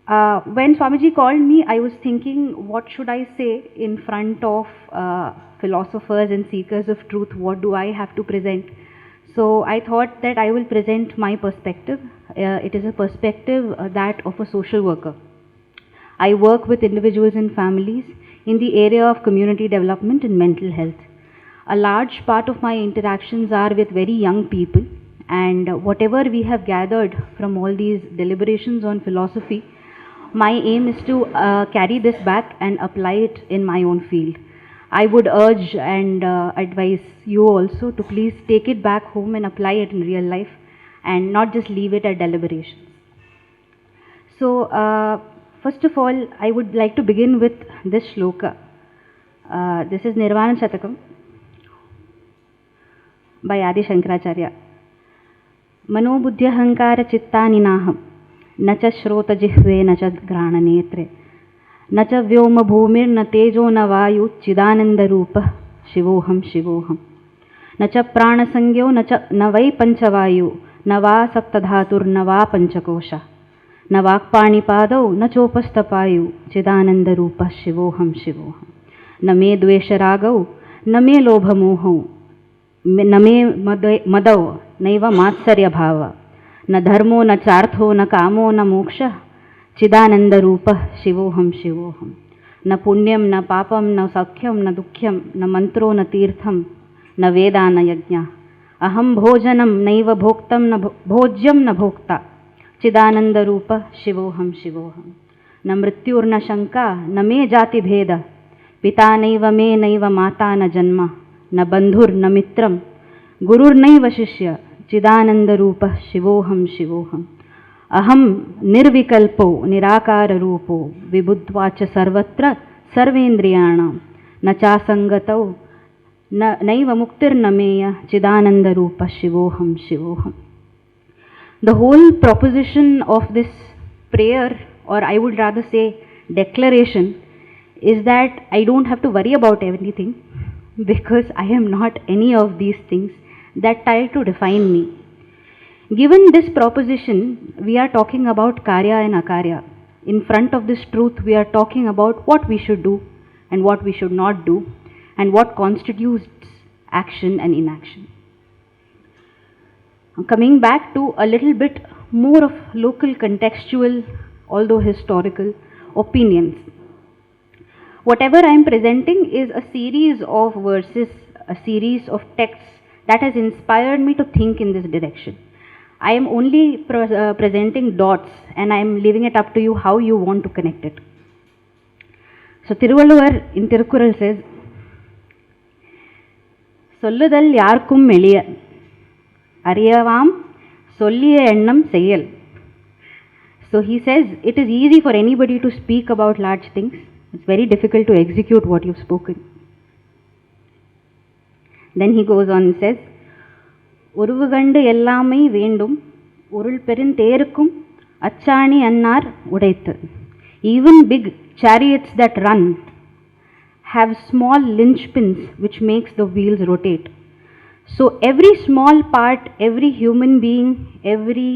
When Swamiji called me, I was thinking, what should I say in front of philosophers and seekers of truth? What do I have to present? So I thought that I will present my perspective. It is a perspective that of a social worker. I work with individuals and families in the area of community development and mental health. A large part of my interactions are with very young people, and whatever we have gathered from all these deliberations on philosophy, my aim is to carry this back and apply it in my own field. I would urge and advise you also to please take it back home and apply it in real life and not just leave it at deliberations. So, first of all, I would like to begin with this shloka. This is Nirvana Shatakam by Adi Shankaracharya. Mano buddhya hankara chittani naham न च श्रोतजिह्वे न च घ्राणनेत्रे न च व्योम भूमिर्न तेजो न वायु चिदानन्दरूपः शिवोऽहं शिवोऽहं न च प्राणसंज्ञो न वै पंचवायु न वा सप्तधातुर्न वा पंचकोश न वाक्पाणिपादौ न चोपस्थपायु चिदानन्दरूपः शिवोऽहं शिवोऽहं न मे द्वेषरागौ न मे लोभमोहौ न मे मदौ नैव मात्सर्यभावः न धर्मो न चार्थो न कामो न मोक्षः चिदानन्दरूपः शिवोऽहं शिवोऽहं न पुण्यं न पापं न सौख्यं न दुःख्यं न मन्त्रो न तीर्थं न वेदा न यज्ञः अहं भोजनं नैव भोक्तं न भोज्यं न भोक्ता चिदानन्दरूपः शिवोऽहं शिवोऽहं न मृत्युर्न शङ्का न मे जातिभेदः पिता नैव मे नैव माता न जन्म न बन्धुर्न मित्रं गुरुर्नैव शिष्य चिदानन्दरूपः शिवोऽहं शिवोऽहं अहं निर्विकल्पो निराकाररूपो विबुद्ध्वा च सर्वत्र सर्वेन्द्रियाणां न चासङ्गतौ नैव मुक्तिर्न मेय चिदानन्दरूपः शिवोऽहं शिवोऽहं. The whole proposition of this prayer, or I would rather say declaration, is that I don't have to worry about anything because I am not any of these things that try to define me. Given this proposition, we are talking about Karya and Akarya. In front of this truth, we are talking about what we should do and what we should not do and what constitutes action and inaction. Coming back to a little bit more of local contextual, although historical, opinions. Whatever I am presenting is a series of verses, a series of texts that has inspired me to think in this direction. I am only presenting dots and I am leaving it up to you how you want to connect it. So Thiruvalluvar in Tirukkural says, Solludal yarkum eliya, ariyavam solliya ennam seyyal. So he says it is easy for anybody to speak about large things. It's very difficult to execute what you've spoken. Then he goes on and says, உருவுகண்டு எல்லாமை வேண்டும் உருள் பெருந்தேருக்கும் அச்சாணி அன்னார் உடைத்து. Even big chariots that run have small linchpins which makes the wheels rotate. So every small part, every human being, every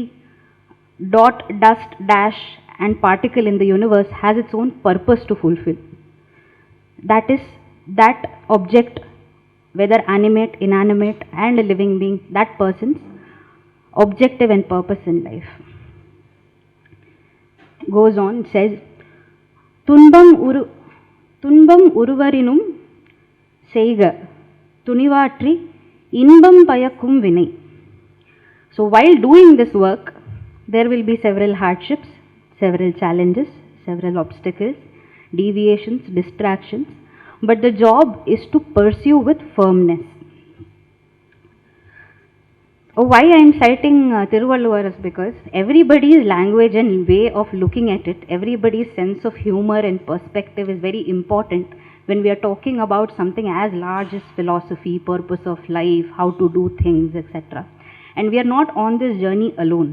dot, dust, dash and particle in the universe has its own purpose to fulfill. That is, that object, whether animate, inanimate and a living being, that person's objective and purpose in life. Goes on, says, துன்பம் உருவரினும் செய்க துணிவாற்றி இன்பம் பயக்கும் வினை. So while doing this work, there will be several hardships, several challenges, several obstacles, deviations, distractions, but the job is to pursue with firmness. Why I am citing Thiruvalluvar is because everybody's language and way of looking at it, everybody's sense of humor and perspective is very important when we are talking about something as large as philosophy, purpose of life, how to do things, etc. And we are not on this journey alone.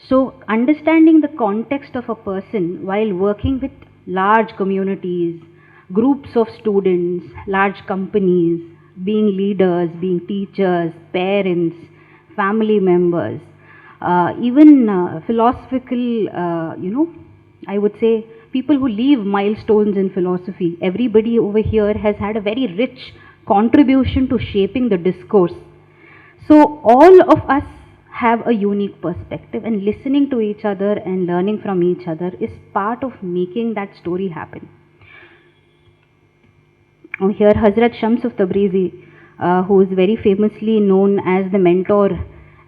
So understanding the context of a person while working with large communities, groups of students, large companies, being leaders, being teachers, parents, family members, even philosophical, I would say, people who leave milestones in philosophy. Everybody over here has had a very rich contribution to shaping the discourse. So all of us have a unique perspective, and listening to each other and learning from each other is part of making that story happen. Here Hazrat Shams of Tabrizi, who is very famously known as the mentor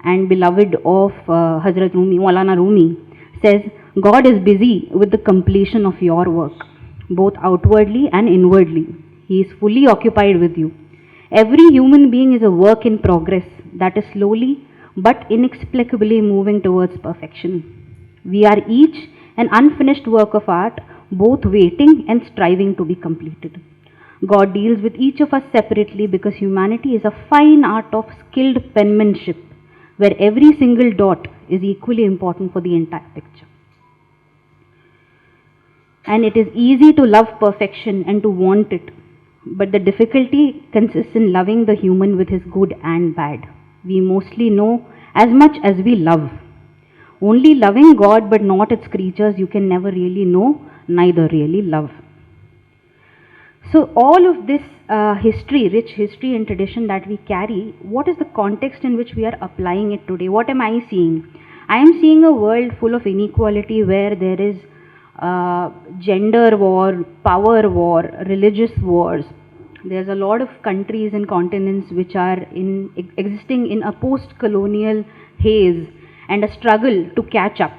and beloved of Hazrat Rumi, Maulana Rumi, says, God is busy with the completion of your work, both outwardly and inwardly. He is fully occupied with you. Every human being is a work in progress that is slowly but inexplicably moving towards perfection. We are each an unfinished work of art, both waiting and striving to be completed. God deals with each of us separately because humanity is a fine art of skilled penmanship, where every single dot is equally important for the entire picture. And it is easy to love perfection and to want it, but the difficulty consists in loving the human with his good and bad. We mostly know as much as we love. Only loving God but not its creatures you can never really know, neither really love. So all of this history, rich history and tradition that we carry, what is the context in which we are applying it today? What am I seeing? I am seeing a world full of inequality where there is gender war, power war, religious wars. There's a lot of countries and continents which are existing in a post-colonial haze and a struggle to catch up.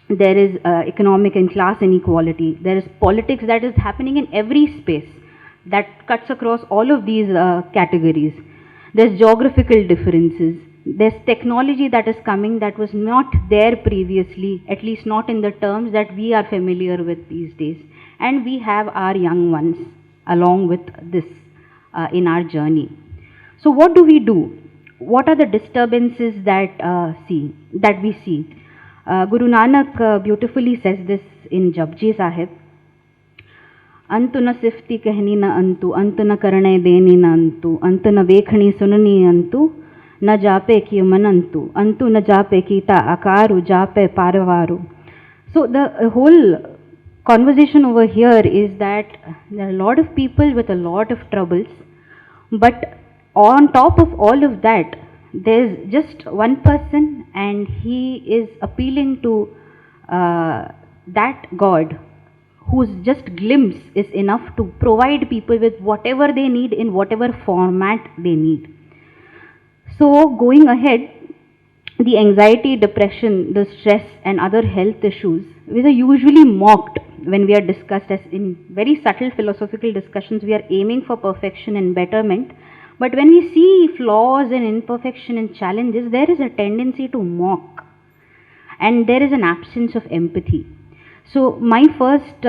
There is economic and class inequality. There is politics that is happening in every space that cuts across all of these categories. There's geographical differences. There's technology that is coming that was not there previously, at least not in the terms that we are familiar with these days. And we have our young ones along with this in our journey. So what do we do? What are the disturbances that we see? Guru Nanak beautifully says this in Japji Sahib. Antu na sifti कहनी na antu, antu na karane deni na antu, antu na vekhani sunani antu, na jape ki manantu, antu na jape kita akaru, jape paravaru. So the whole conversation over here is that there are a lot of people with a lot of troubles, but on top of all of that, there's just one person and he is appealing to that God whose just glimpse is enough to provide people with whatever they need in whatever format they need. So going ahead, the anxiety, depression, the stress and other health issues, which are usually mocked when we are discussed as in very subtle philosophical discussions, we are aiming for perfection and betterment. But when we see flaws and imperfection and challenges, there is a tendency to mock and there is an absence of empathy. So my first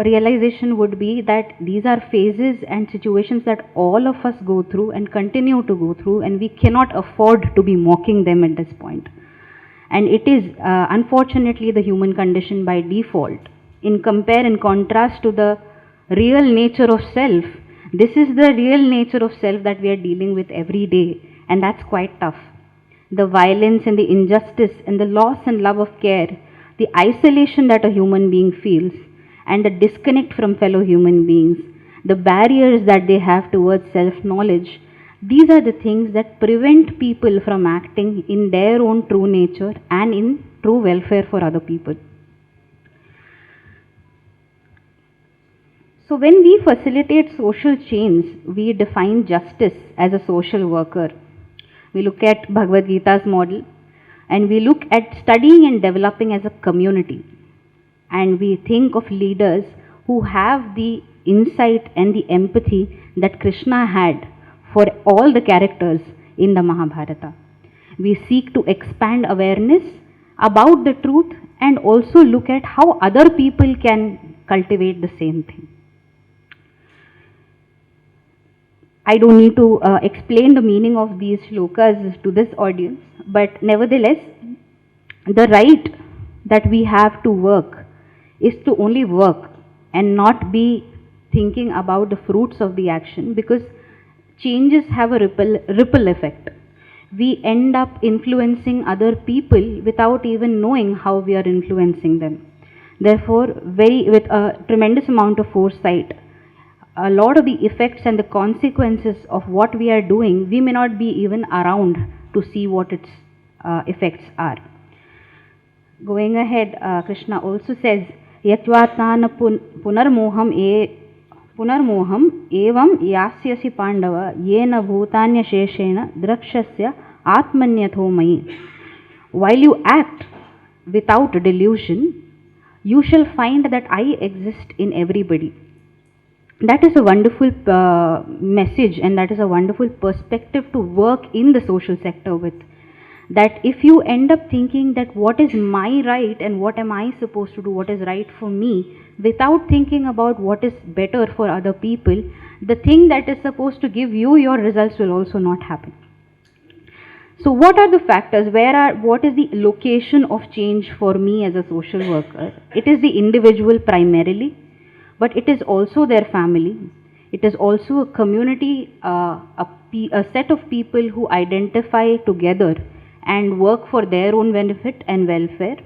realization would be that these are phases and situations that all of us go through and continue to go through, and we cannot afford to be mocking them at this point. And it is unfortunately the human condition by default. In compare and contrast to the real nature of self, this is the real nature of self that we are dealing with every day, and that's quite tough. The violence and the injustice and the loss and love of care, the isolation that a human being feels, and the disconnect from fellow human beings, the barriers that they have towards self-knowledge, these are the things that prevent people from acting in their own true nature and in true welfare for other people. So when we facilitate social change, we define justice as a social worker. We look at Bhagavad Gita's model, and we look at studying and developing as a community. And we think of leaders who have the insight and the empathy that Krishna had for all the characters in the Mahabharata. We seek to expand awareness about the truth and also look at how other people can cultivate the same thing. I don't need to explain the meaning of these shlokas to this audience, but nevertheless, the right that we have to work is to only work and not be thinking about the fruits of the action, because changes have a ripple effect. We end up influencing other people without even knowing how we are influencing them. Therefore, with a tremendous amount of foresight, a lot of the effects and the consequences of what we are doing, we may not be even around to see what its effects are. Going ahead, Krishna also says, Yatvatana punarmoham evam yasyasi pandava yena bhutanya sheshena drakshasya atmanyatho mayi. While you act without delusion, you shall find that I exist in everybody. That is a wonderful message, and that is a wonderful perspective to work in the social sector with. That if you end up thinking that what is my right and what am I supposed to do, what is right for me, without thinking about what is better for other people, the thing that is supposed to give you your results will also not happen. So what are the factors? What is the location of change for me as a social worker? It is the individual primarily, but it is also their family. It is also a community, a set of people who identify together and work for their own benefit and welfare.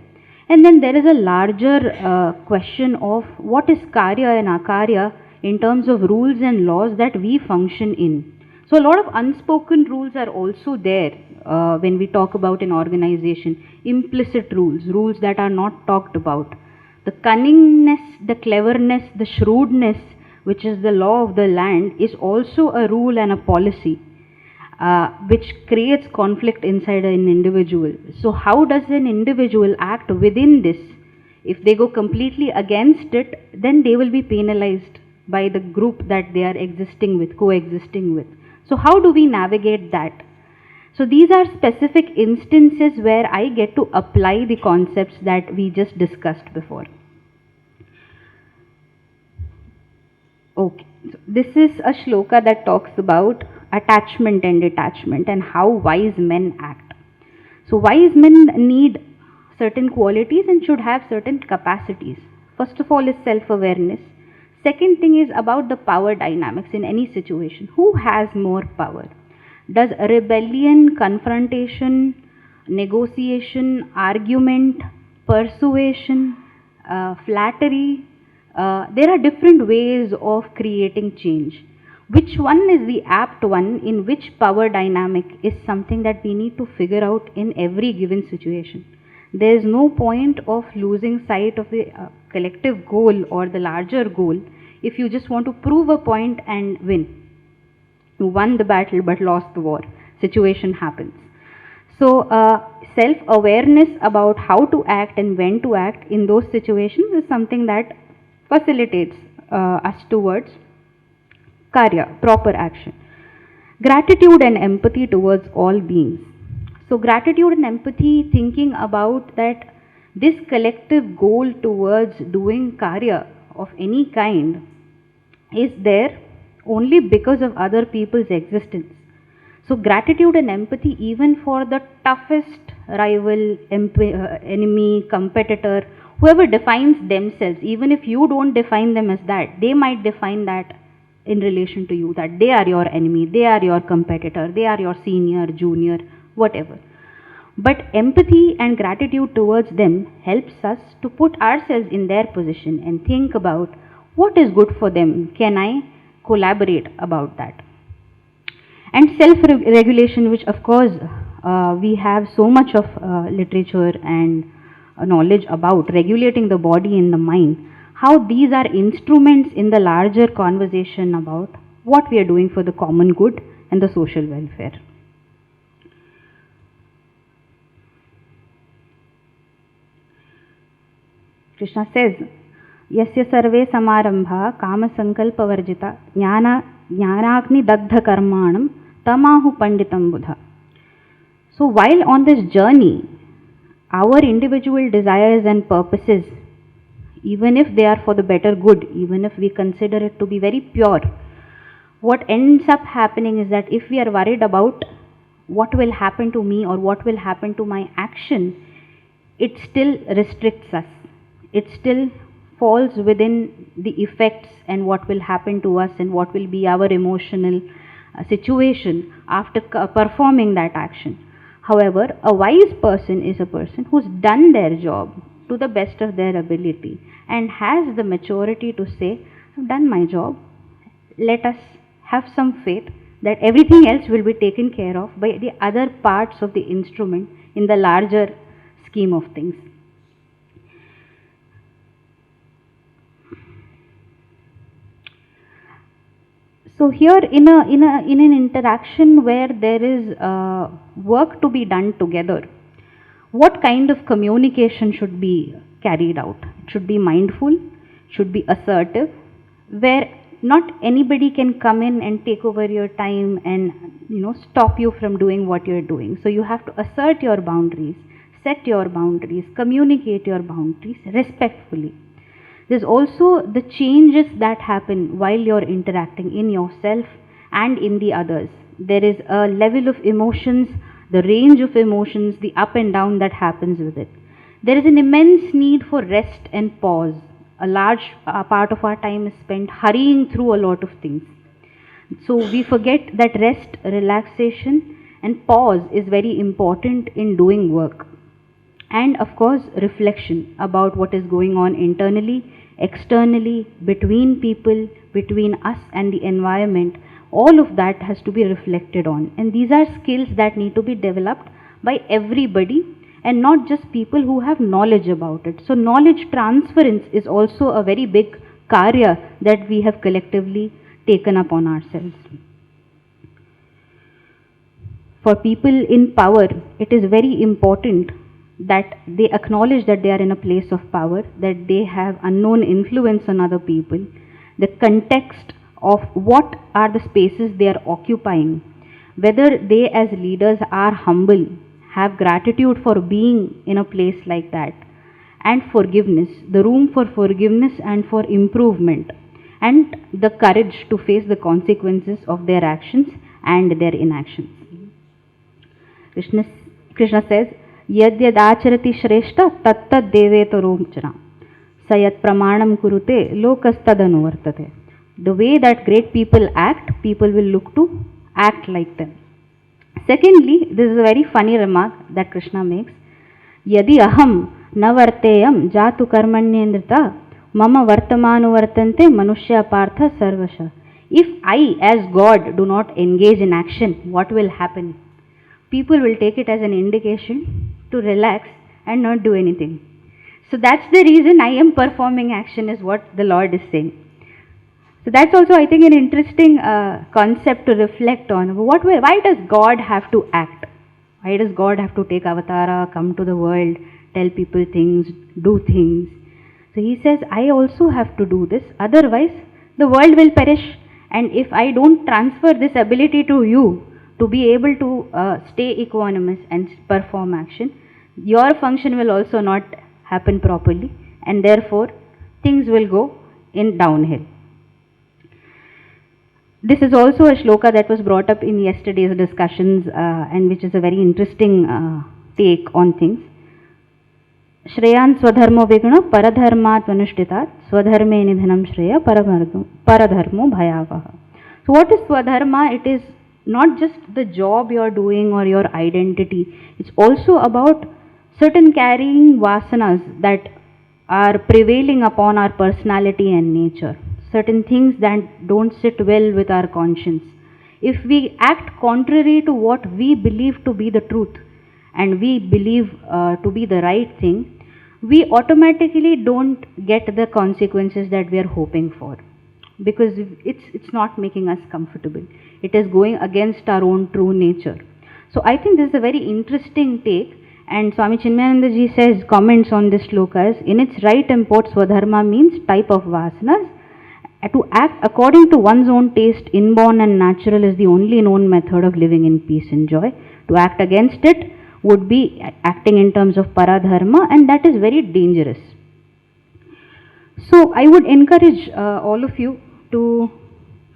And then there is a larger question of what is Karya and Akarya in terms of rules and laws that we function in. So a lot of unspoken rules are also there when we talk about an organization. Implicit rules that are not talked about. The cunningness, the cleverness, the shrewdness, which is the law of the land, is also a rule and a policy which creates conflict inside an individual. So how does an individual act within this? If they go completely against it, then they will be penalized by the group that they are coexisting with. So how do we navigate that? So these are specific instances where I get to apply the concepts that we just discussed before. Okay, so this is a shloka that talks about attachment and detachment and how wise men act. So wise men need certain qualities and should have certain capacities. First of all is self-awareness. Second thing is about the power dynamics in any situation. Who has more power? Does rebellion, confrontation, negotiation, argument, persuasion, flattery, there are different ways of creating change. Which one is the apt one in which power dynamic is something that we need to figure out in every given situation. There is no point of losing sight of the collective goal or the larger goal if you just want to prove a point and win. You won the battle but lost the war. Situation happens. So self-awareness about how to act and when to act in those situations is something that facilitates us towards Karya, proper action. Gratitude and empathy towards all beings. So gratitude and empathy, thinking about that this collective goal towards doing Karya of any kind is there only because of other people's existence. So gratitude and empathy even for the toughest rival, enemy, competitor, whoever defines themselves, even if you don't define them as that, they might define that in relation to you, that they are your enemy, they are your competitor, they are your senior, junior, whatever. But empathy and gratitude towards them helps us to put ourselves in their position and think about what is good for them. Can I collaborate about that? And self-regulation, which of course we have so much of literature and knowledge about regulating the body and the mind, how these are instruments in the larger conversation about what we are doing for the common good and the social welfare. Krishna says, Yasya sarve samarambha kama sankalpa varjita jnanagni dagdha karmanam tamahu panditam buddha. So while on this journey, our individual desires and purposes, even if they are for the better good, even if we consider it to be very pure, what ends up happening is that if we are worried about what will happen to me or what will happen to my action, it still restricts us. It still falls within the effects and what will happen to us and what will be our emotional situation after performing that action. However, a wise person is a person who's done their job, to the best of their ability and has the maturity to say, I've done my job, let us have some faith that everything else will be taken care of by the other parts of the instrument in the larger scheme of things. So here in an interaction where there is work to be done together, what kind of communication should be carried out? It should be mindful, should be assertive, where not anybody can come in and take over your time and stop you from doing what you're doing. So you have to assert your boundaries, set your boundaries, communicate your boundaries respectfully. There's also the changes that happen while you're interacting in yourself and in the others. There is a level of emotions, the range of emotions, the up and down that happens with it. There is an immense need for rest and pause. A large part of our time is spent hurrying through a lot of things. So we forget that rest, relaxation and pause is very important in doing work. And of course, reflection about what is going on internally, externally, between people, between us and the environment. All of that has to be reflected on. And these are skills that need to be developed by everybody and not just people who have knowledge about it. So knowledge transference is also a very big karya that we have collectively taken upon ourselves. For people in power, it is very important that they acknowledge that they are in a place of power, that they have unknown influence on other people, the context of what are the spaces they are occupying, whether they as leaders are humble, have gratitude for being in a place like that, and forgiveness, the room for forgiveness and for improvement, and the courage to face the consequences of their actions and their inactions. Krishna says, Yadyad acharati shreshta tattad devetaro sayat pramanam kurute lokastadanuvartate. The way that great people act, people will look to act like them. Secondly, this is a very funny remark that Krishna makes. Yadi aham na varteyam jatu karmanyendrita mama vartamanu vartante manushya partha sarvasha. If I as God do not engage in action, what will happen? People will take it as an indication to relax and not do anything. So that's the reason I am performing action, is what the Lord is saying. So that's also, I think, an interesting concept to reflect on. Why does God have to act? Why does God have to take avatara, come to the world, tell people things, do things? So he says, I also have to do this, otherwise the world will perish. And if I don't transfer this ability to you, to be able to stay equanimous and perform action, your function will also not happen properly, and therefore things will go in downhill. This is also a shloka that was brought up in yesterday's discussions and which is a very interesting take on things. Shreyan swadharmo vigna paradharmat vanushthitat swadharme nidhanam shreya paradharmo bhayavaha. So what is swadharma? It is not just the job you are doing or your identity. It's also about certain carrying vasanas that are prevailing upon our personality and nature. Certain things that don't sit well with our conscience. If we act contrary to what we believe to be the truth and we believe to be the right thing, we automatically don't get the consequences that we are hoping for, because it's not making us comfortable. It is going against our own true nature. So I think this is a very interesting take, and Swami Chinmayananda ji says, comments on this shloka, in its right import, swadharma means type of vasanas. To act according to one's own taste, inborn and natural, is the only known method of living in peace and joy. To act against it would be acting in terms of paradharma, and that is very dangerous. So I would encourage all of you to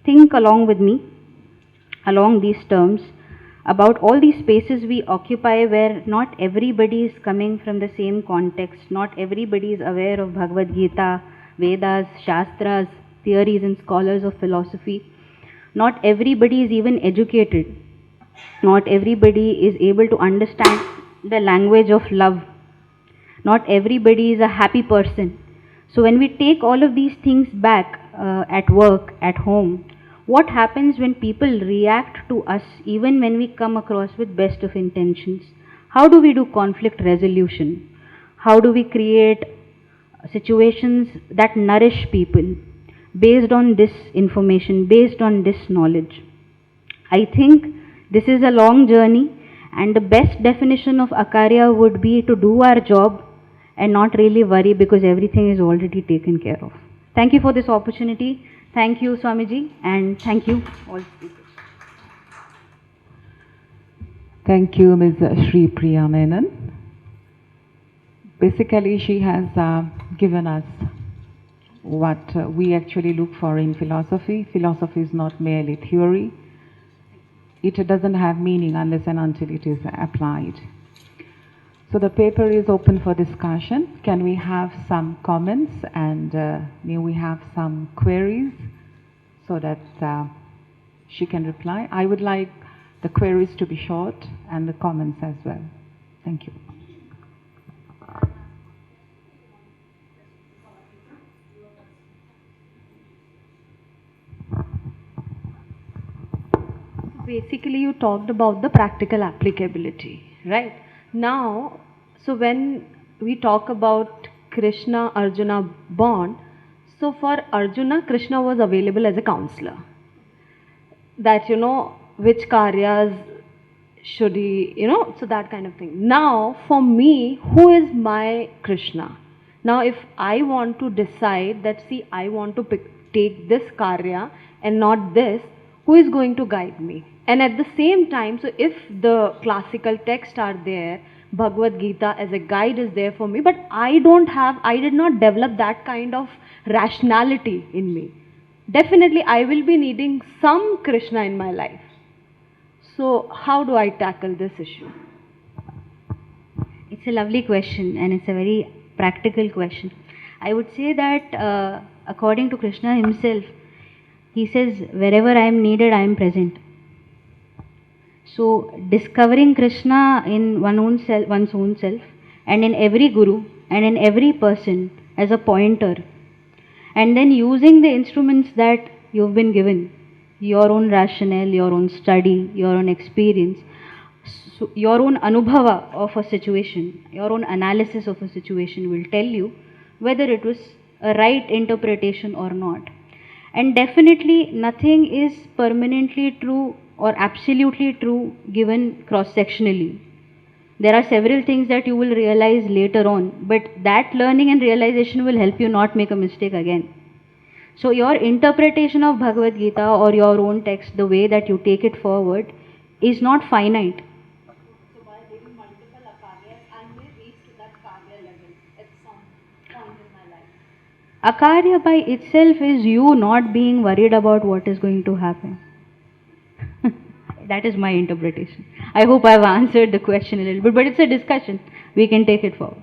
think along with me, along these terms, about all these spaces we occupy where not everybody is coming from the same context, not everybody is aware of Bhagavad Gita, Vedas, Shastras, theories and scholars of philosophy. Not everybody is even educated. Not everybody is able to understand the language of love. Not everybody is a happy person. So when we take all of these things back at work, at home, what happens when people react to us even when we come across with best of intentions? How do we do conflict resolution? How do we create situations that nourish people based on this information, based on this knowledge? I think this is a long journey, and the best definition of Akarya would be to do our job and not really worry because everything is already taken care of. Thank you for this opportunity. Thank you, Swamiji, and thank you all speakers. Thank you, Ms.Sreepriya Menon. Basically, she has given us what we actually look for in philosophy. Philosophy is not merely theory. It doesn't have meaning unless and until it is applied. So the paper is open for discussion. Can we have some comments, and may we have some queries so that she can reply? I would like the queries to be short and the comments as well. Thank you. Basically, you talked about the practical applicability, right? Now, so when we talk about Krishna Arjuna bond, so for Arjuna, Krishna was available as a counselor. That, which karyas should he, so that kind of thing. Now, for me, who is my Krishna? Now, if I want to decide that, see, I want to take this karya and not this, who is going to guide me? And at the same time, so if the classical texts are there, Bhagavad Gita as a guide is there for me, but I did not develop that kind of rationality in me. Definitely, I will be needing some Krishna in my life. So, how do I tackle this issue? It's a lovely question, and it's a very practical question. I would say that according to Krishna himself, he says, wherever I am needed, I am present. So, discovering Krishna in one's own self, and in every guru, and in every person as a pointer, and then using the instruments that you've been given, your own rationale, your own study, your own experience, so your own anubhava of a situation, your own analysis of a situation will tell you whether it was a right interpretation or not. And definitely nothing is permanently true or absolutely true given cross-sectionally. There are several things that you will realize later on, but that learning and realization will help you not make a mistake again. So your interpretation of Bhagavad Gita or your own text, the way that you take it forward, is not finite. So by giving multiple akaryas, I may reach to that karya level at some point in my life. Akarya by itself is you not being worried about what is going to happen. That is my interpretation. I hope I have answered the question a little bit, but it's a discussion. We can take it forward.